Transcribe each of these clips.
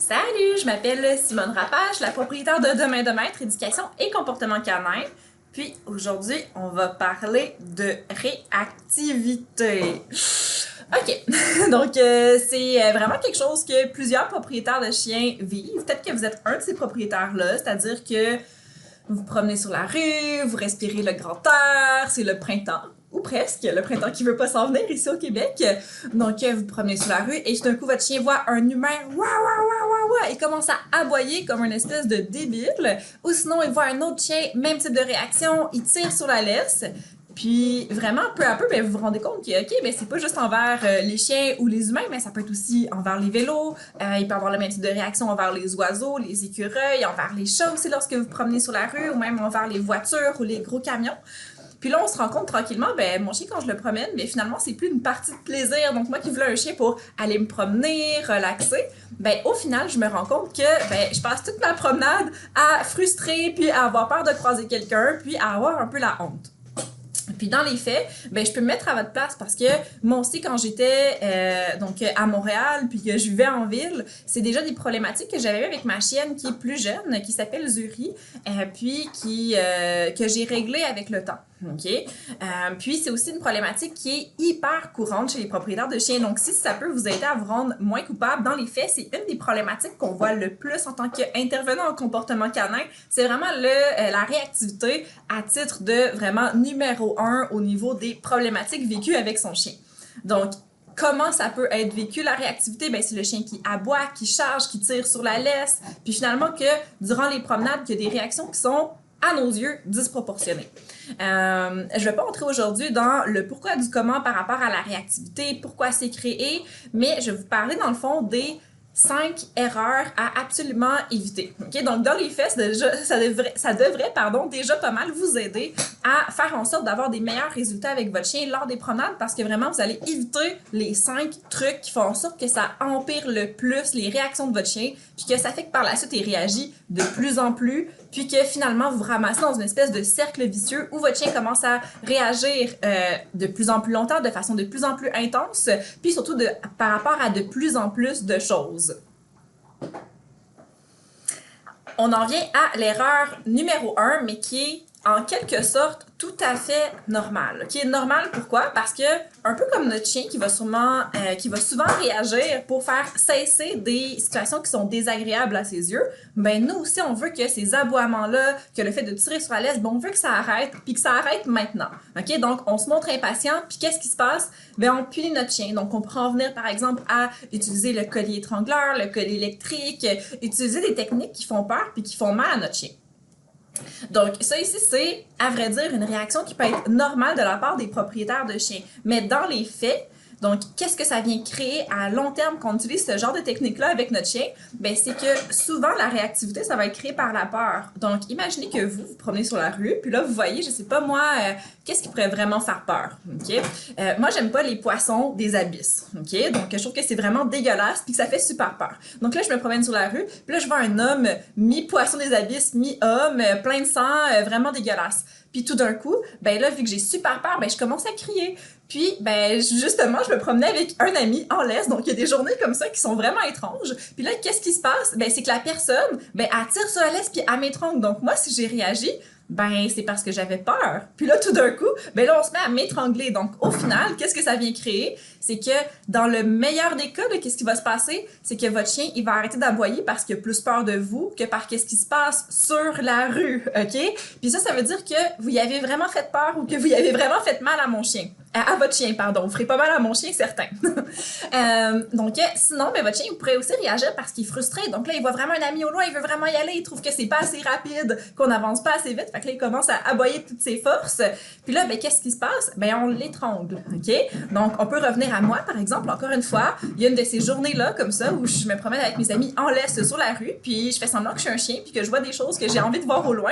Salut, je m'appelle Simone Rapace, la propriétaire de Demain de Maître, éducation et comportement canin. Puis aujourd'hui, on va parler de réactivité. OK, donc c'est vraiment quelque chose que plusieurs propriétaires de chiens vivent. Peut-être que vous êtes un de ces propriétaires-là, c'est-à-dire que vous vous promenez sur la rue, vous respirez le grand air, c'est le printemps. Ou presque, le printemps qui veut pas s'en venir ici au Québec. Donc, vous vous promenez sur la rue et tout d'un coup, votre chien voit un humain, waouh, waouh, waouh, waouh, waouh, et commence à aboyer comme une espèce de débile. Ou sinon, il voit un autre chien, même type de réaction, il tire sur la laisse. Puis vraiment, peu à peu, ben, vous vous rendez compte que, OK, ben, c'est pas juste envers les chiens ou les humains, mais ça peut être aussi envers les vélos. Il peut avoir le même type de réaction envers les oiseaux, les écureuils, envers les chats aussi lorsque vous promenez sur la rue, ou même envers les voitures ou les gros camions. Puis là, on se rend compte tranquillement, ben mon chien, quand je le promène, mais finalement, c'est plus une partie de plaisir. Donc moi qui voulais un chien pour aller me promener, relaxer, ben au final, je me rends compte que ben je passe toute ma promenade à frustrer, puis à avoir peur de croiser quelqu'un, puis à avoir un peu la honte. Puis dans les faits, ben je peux me mettre à votre place parce que moi aussi quand j'étais donc à Montréal puis que je vivais en ville, c'est déjà des problématiques que j'avais eues avec ma chienne qui est plus jeune, qui s'appelle Zuri, puis que j'ai réglé avec le temps. OK? Puis c'est aussi une problématique qui est hyper courante chez les propriétaires de chiens. Donc si ça peut vous aider à vous rendre moins coupable, dans les faits, c'est une des problématiques qu'on voit le plus en tant qu'intervenant en comportement canin. C'est vraiment la réactivité à titre de vraiment numéro 1 au niveau des problématiques vécues avec son chien. Donc, comment ça peut être vécu, la réactivité? Ben, c'est le chien qui aboie, qui charge, qui tire sur la laisse, puis finalement que durant les promenades, il y a des réactions qui sont à nos yeux, disproportionnées. Je vais pas entrer aujourd'hui dans le pourquoi du comment par rapport à la réactivité, pourquoi c'est créé, mais je vais vous parler dans le fond des 5 erreurs à absolument éviter. Okay? Donc, dans les faits, ça devrait déjà pas mal vous aider à faire en sorte d'avoir des meilleurs résultats avec votre chien lors des promenades parce que vraiment, vous allez éviter les 5 trucs qui font en sorte que ça empire le plus les réactions de votre chien puis que ça fait que par la suite, il réagit de plus en plus puis que finalement, vous vous ramassez dans une espèce de cercle vicieux où votre chien commence à réagir de plus en plus longtemps, de façon de plus en plus intense, puis surtout par rapport à de plus en plus de choses. On en vient à l'erreur numéro 1, mais qui est en quelque sorte tout à fait normal. Qui est normal pourquoi? Parce que un peu comme notre chien qui va souvent réagir pour faire cesser des situations qui sont désagréables à ses yeux, ben nous aussi on veut que ces aboiements-là, que le fait de tirer sur la laisse, ben on veut que ça arrête, puis que ça arrête maintenant. Ok? Donc on se montre impatient, puis qu'est-ce qui se passe? Ben on punit notre chien. Donc on peut en venir par exemple à utiliser le collier étrangleur, le collier électrique, utiliser des techniques qui font peur puis qui font mal à notre chien. Donc, ça ici, c'est, à vrai dire, une réaction qui peut être normale de la part des propriétaires de chiens. Mais dans les faits, donc, qu'est-ce que ça vient créer à long terme quand on utilise ce genre de technique-là avec notre chien? Ben, c'est que souvent, la réactivité, ça va être créé par la peur. Donc, imaginez que vous vous promenez sur la rue, puis là, vous voyez, je sais pas moi, qu'est-ce qui pourrait vraiment faire peur? OK? Moi, j'aime pas les poissons des abysses. OK? Donc, je trouve que c'est vraiment dégueulasse, puis que ça fait super peur. Donc là, je me promène sur la rue, puis là, je vois un homme mi-poisson des abysses, mi-homme, plein de sang, vraiment dégueulasse. Puis tout d'un coup, ben là, vu que j'ai super peur, ben je commence à crier. Puis, ben justement, je me promenais avec un ami en laisse, donc il y a des journées comme ça qui sont vraiment étranges. Puis là, qu'est-ce qui se passe? Ben c'est que la personne, ben elle tire sur la laisse puis elle m'étrangle. Donc moi, si j'ai réagi, ben c'est parce que j'avais peur. Puis là, tout d'un coup, ben là, on se met à m'étrangler. Donc au final, qu'est-ce que ça vient créer? C'est que dans le meilleur des cas, qu'est-ce qui va se passer? C'est que votre chien, il va arrêter d'aboyer parce qu'il a plus peur de vous que par qu'est-ce qui se passe sur la rue, OK? Puis ça veut dire que vous y avez vraiment fait peur ou que vous y avez vraiment fait mal à mon chien. À votre chien, pardon. Vous ferez pas mal à mon chien, certain. Donc, sinon, ben, votre chien il pourrait aussi réagir parce qu'il est frustré. Donc là, il voit vraiment un ami au loin, il veut vraiment y aller, il trouve que c'est pas assez rapide, qu'on avance pas assez vite. Fait que là, il commence à aboyer de toutes ses forces. Puis là, ben, qu'est-ce qui se passe? Ben, on l'étrangle, OK? Donc, on peut revenir à moi, par exemple, encore une fois. Il y a une de ces journées-là, comme ça, où je me promène avec mes amis en laisse sur la rue, puis je fais semblant que je suis un chien, puis que je vois des choses que j'ai envie de voir au loin.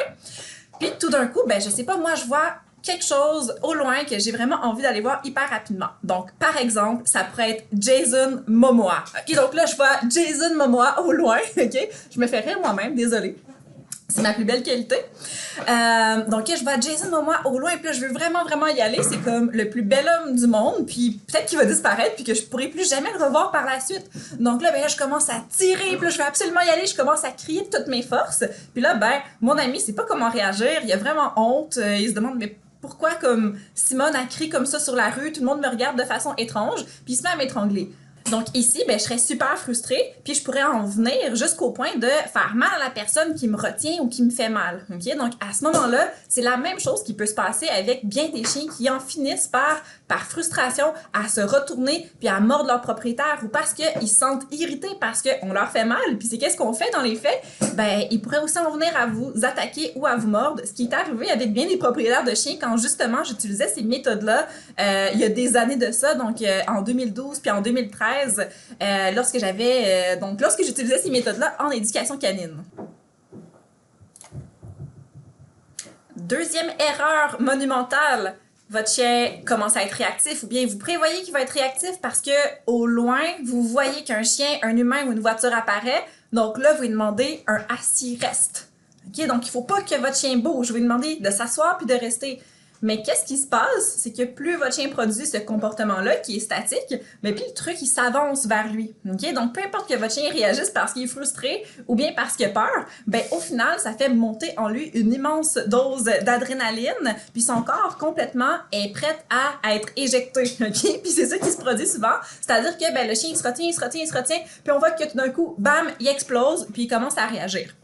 Puis tout d'un coup, ben, je sais pas, moi, je vois quelque chose au loin que j'ai vraiment envie d'aller voir hyper rapidement. Donc, par exemple, ça pourrait être Jason Momoa. OK, donc là, je vois Jason Momoa au loin, OK? Je me fais rire moi-même, désolée. C'est ma plus belle qualité. Donc, je vois Jason Momoa au loin, puis là, je veux vraiment, vraiment y aller. C'est comme le plus bel homme du monde, puis peut-être qu'il va disparaître, puis que je pourrai plus jamais le revoir par la suite. Donc là, ben là, je commence à tirer, puis là, je veux absolument y aller. Je commence à crier de toutes mes forces. Puis là, ben, mon ami sait pas comment réagir. Il a vraiment honte. Il se demande, mais pourquoi, comme, Simone a crié comme ça sur la rue, tout le monde me regarde de façon étrange, puis il se met à m'étrangler. Donc ici, ben, je serais super frustrée, puis je pourrais en venir jusqu'au point de faire mal à la personne qui me retient ou qui me fait mal. Okay? Donc à ce moment-là, c'est la même chose qui peut se passer avec bien des chiens qui en finissent par frustration, à se retourner puis à mordre leur propriétaire ou parce qu'ils se sentent irrités parce qu'on leur fait mal. Puis c'est qu'est-ce qu'on fait dans les faits? Ben, ils pourraient aussi en venir à vous attaquer ou à vous mordre, ce qui est arrivé avec bien des propriétaires de chiens quand justement j'utilisais ces méthodes-là il y a des années de ça, donc en 2012 puis en 2013, lorsque j'utilisais ces méthodes-là en éducation canine. Deuxième erreur monumentale, votre chien commence à être réactif ou bien vous prévoyez qu'il va être réactif parce que au loin, vous voyez qu'un chien, un humain ou une voiture apparaît. Donc là, vous lui demandez un assis reste. OK? Donc il faut pas que votre chien bouge. Vous lui demandez de s'asseoir puis de rester. Mais qu'est-ce qui se passe? C'est que plus votre chien produit ce comportement-là, qui est statique, mais plus le truc, il s'avance vers lui. Okay? Donc, peu importe que votre chien réagisse parce qu'il est frustré ou bien parce qu'il a peur, ben au final, ça fait monter en lui une immense dose d'adrénaline, puis son corps complètement est prêt à être éjecté. Okay? Puis c'est ça qui se produit souvent. C'est-à-dire que ben, le chien, il se retient, puis on voit que tout d'un coup, bam, il explose, puis il commence à réagir.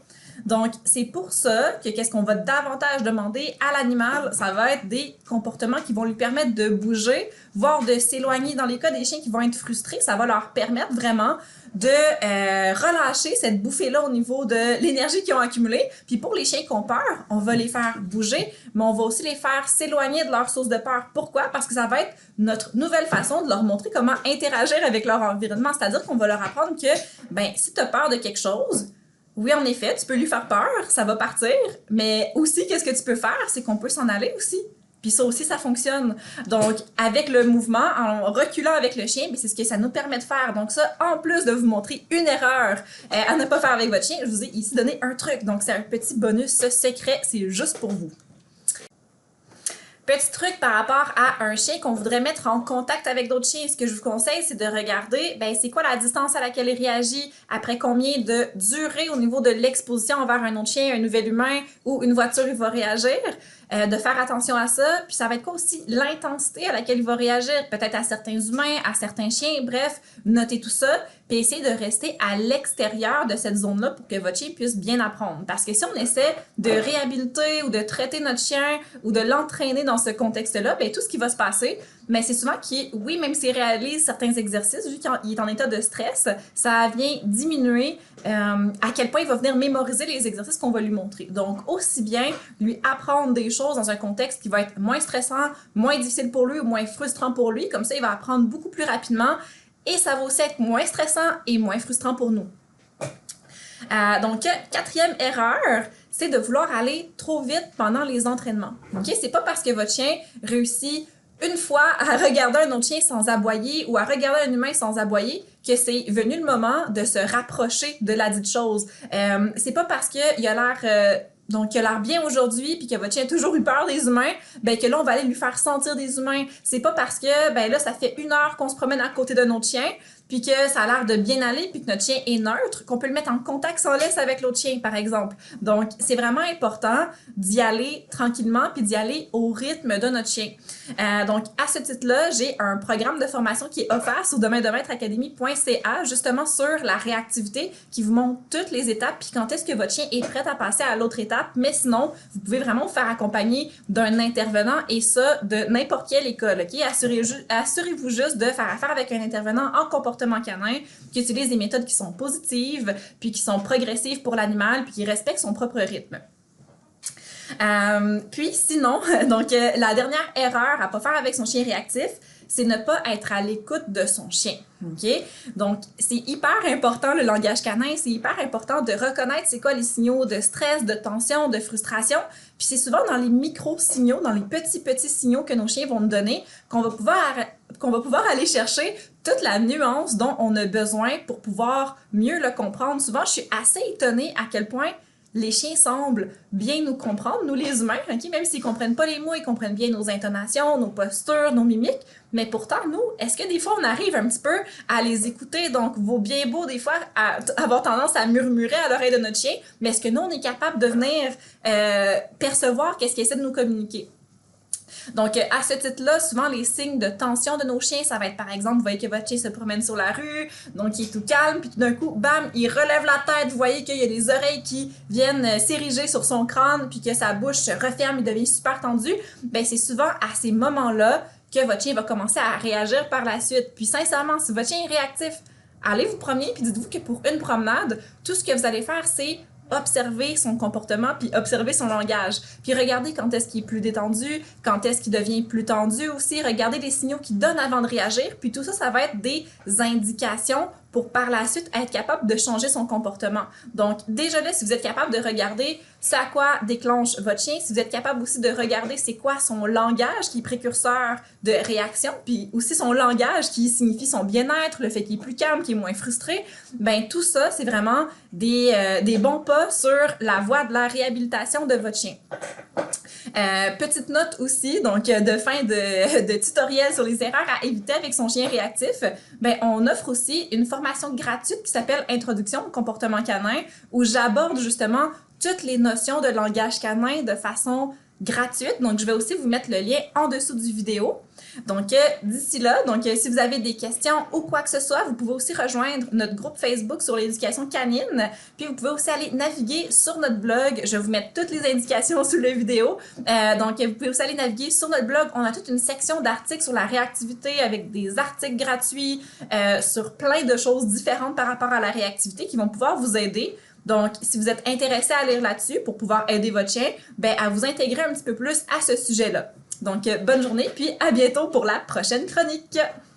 Donc, c'est pour ça que qu'est-ce qu'on va davantage demander à l'animal, ça va être des comportements qui vont lui permettre de bouger, voire de s'éloigner. Dans les cas des chiens qui vont être frustrés, ça va leur permettre vraiment de relâcher cette bouffée-là au niveau de l'énergie qu'ils ont accumulée. Puis pour les chiens qui ont peur, on va les faire bouger, mais on va aussi les faire s'éloigner de leur source de peur. Pourquoi? Parce que ça va être notre nouvelle façon de leur montrer comment interagir avec leur environnement. C'est-à-dire qu'on va leur apprendre que, ben, si tu as peur de quelque chose, oui, en effet, tu peux lui faire peur, ça va partir, mais aussi, qu'est-ce que tu peux faire? C'est qu'on peut s'en aller aussi. Puis ça aussi, ça fonctionne. Donc, avec le mouvement, en reculant avec le chien, c'est ce que ça nous permet de faire. Donc ça, en plus de vous montrer une erreur à ne pas faire avec votre chien, je vous ai ici donné un truc. Donc, c'est un petit bonus secret, c'est juste pour vous. Petit truc par rapport à un chien qu'on voudrait mettre en contact avec d'autres chiens, ce que je vous conseille, c'est de regarder, ben, c'est quoi la distance à laquelle il réagit, après combien de durée au niveau de l'exposition envers un autre chien, un nouvel humain ou une voiture, il va réagir. De faire attention à ça, puis ça va être quoi aussi l'intensité à laquelle il va réagir, peut-être à certains humains, à certains chiens, bref, notez tout ça, puis essayez de rester à l'extérieur de cette zone-là pour que votre chien puisse bien apprendre. Parce que si on essaie de réhabiliter ou de traiter notre chien ou de l'entraîner dans ce contexte-là, bien tout ce qui va se passer, mais c'est souvent qu'il, oui, même s'il réalise certains exercices, vu qu'il est en état de stress, ça vient diminuer à quel point il va venir mémoriser les exercices qu'on va lui montrer. Donc, aussi bien lui apprendre des choses dans un contexte qui va être moins stressant, moins difficile pour lui ou moins frustrant pour lui. Comme ça, il va apprendre beaucoup plus rapidement et ça va aussi être moins stressant et moins frustrant pour nous. Donc, quatrième erreur, c'est de vouloir aller trop vite pendant les entraînements. Okay? C'est pas parce que votre chien réussit une fois à regarder un autre chien sans aboyer ou à regarder un humain sans aboyer que c'est venu le moment de se rapprocher de la dite chose. C'est pas parce qu'il a l'air... Donc, il a l'air bien aujourd'hui, puis que votre chien a toujours eu peur des humains, ben que là, on va aller lui faire sentir des humains. C'est pas parce que, ben là, ça fait 1 heure qu'on se promène à côté de notre chien, puis que ça a l'air de bien aller, puis que notre chien est neutre, qu'on peut le mettre en contact sans laisse avec l'autre chien, par exemple. Donc, c'est vraiment important d'y aller tranquillement, puis d'y aller au rythme de notre chien. Donc, à ce titre-là, j'ai un programme de formation qui est offert sur domaine-de-maître-académie.ca, justement sur la réactivité, qui vous montre toutes les étapes, puis quand est-ce que votre chien est prêt à passer à l'autre étape. Mais sinon, vous pouvez vraiment vous faire accompagner d'un intervenant, et ça, de n'importe quelle école, OK? Assurez-vous juste de faire affaire avec un intervenant en comportement canin qui utilise des méthodes qui sont positives, puis qui sont progressives pour l'animal, puis qui respectent son propre rythme. Puis sinon, donc la dernière erreur à pas faire avec son chien réactif, c'est ne pas être à l'écoute de son chien. OK? Donc, c'est hyper important le langage canin, c'est hyper important de reconnaître c'est quoi les signaux de stress, de tension, de frustration. Puis c'est souvent dans les micro-signaux, dans les petits signaux que nos chiens vont nous donner qu'on va pouvoir aller chercher toute la nuance dont on a besoin pour pouvoir mieux le comprendre. Souvent, je suis assez étonnée à quel point les chiens semblent bien nous comprendre, nous les humains, ok? Même s'ils comprennent pas les mots, ils comprennent bien nos intonations, nos postures, nos mimiques. Mais pourtant, nous, est-ce que des fois on arrive un petit peu à les écouter? Donc, vaut bien beau des fois avoir tendance à murmurer à l'oreille de notre chien, mais est-ce que nous, on est capable de venir percevoir qu'est-ce qu'ils essaie de nous communiquer? Donc, à ce titre-là, souvent, les signes de tension de nos chiens, ça va être, par exemple, vous voyez que votre chien se promène sur la rue, donc il est tout calme, puis tout d'un coup, bam, il relève la tête, vous voyez qu'il y a des oreilles qui viennent s'ériger sur son crâne, puis que sa bouche se referme, il devient super tendu. Ben, c'est souvent à ces moments-là que votre chien va commencer à réagir par la suite. Puis, sincèrement, si votre chien est réactif, allez vous promener, puis dites-vous que pour une promenade, tout ce que vous allez faire, c'est observer son comportement puis observer son langage. Puis regardez quand est-ce qu'il est plus détendu, quand est-ce qu'il devient plus tendu aussi, regardez les signaux qu'il donne avant de réagir, puis tout ça, ça va être des indications pour par la suite être capable de changer son comportement. Donc déjà là, si vous êtes capable de regarder c'est à quoi déclenche votre chien, si vous êtes capable aussi de regarder c'est quoi son langage qui est précurseur de réaction, puis aussi son langage qui signifie son bien-être, le fait qu'il est plus calme, qu'il est moins frustré, ben tout ça, c'est vraiment des bons pas sur la voie de la réhabilitation de votre chien. Petite note aussi, donc de fin de tutoriel sur les erreurs à éviter avec son chien réactif, ben on offre aussi une formation gratuite qui s'appelle Introduction au comportement canin, où j'aborde justement toutes les notions de langage canin de façon gratuite. Donc je vais aussi vous mettre le lien en dessous du vidéo. Donc d'ici là, si vous avez des questions ou quoi que ce soit, vous pouvez aussi rejoindre notre groupe Facebook sur l'éducation canine. Puis vous pouvez aussi aller naviguer sur notre blog. Je vais vous mettre toutes les indications sous la vidéo. Donc vous pouvez aussi aller naviguer sur notre blog. On a toute une section d'articles sur la réactivité avec des articles gratuits sur plein de choses différentes par rapport à la réactivité qui vont pouvoir vous aider. Donc, si vous êtes intéressé à lire là-dessus pour pouvoir aider votre chien, ben à vous intégrer un petit peu plus à ce sujet-là. Donc, bonne journée, puis à bientôt pour la prochaine chronique!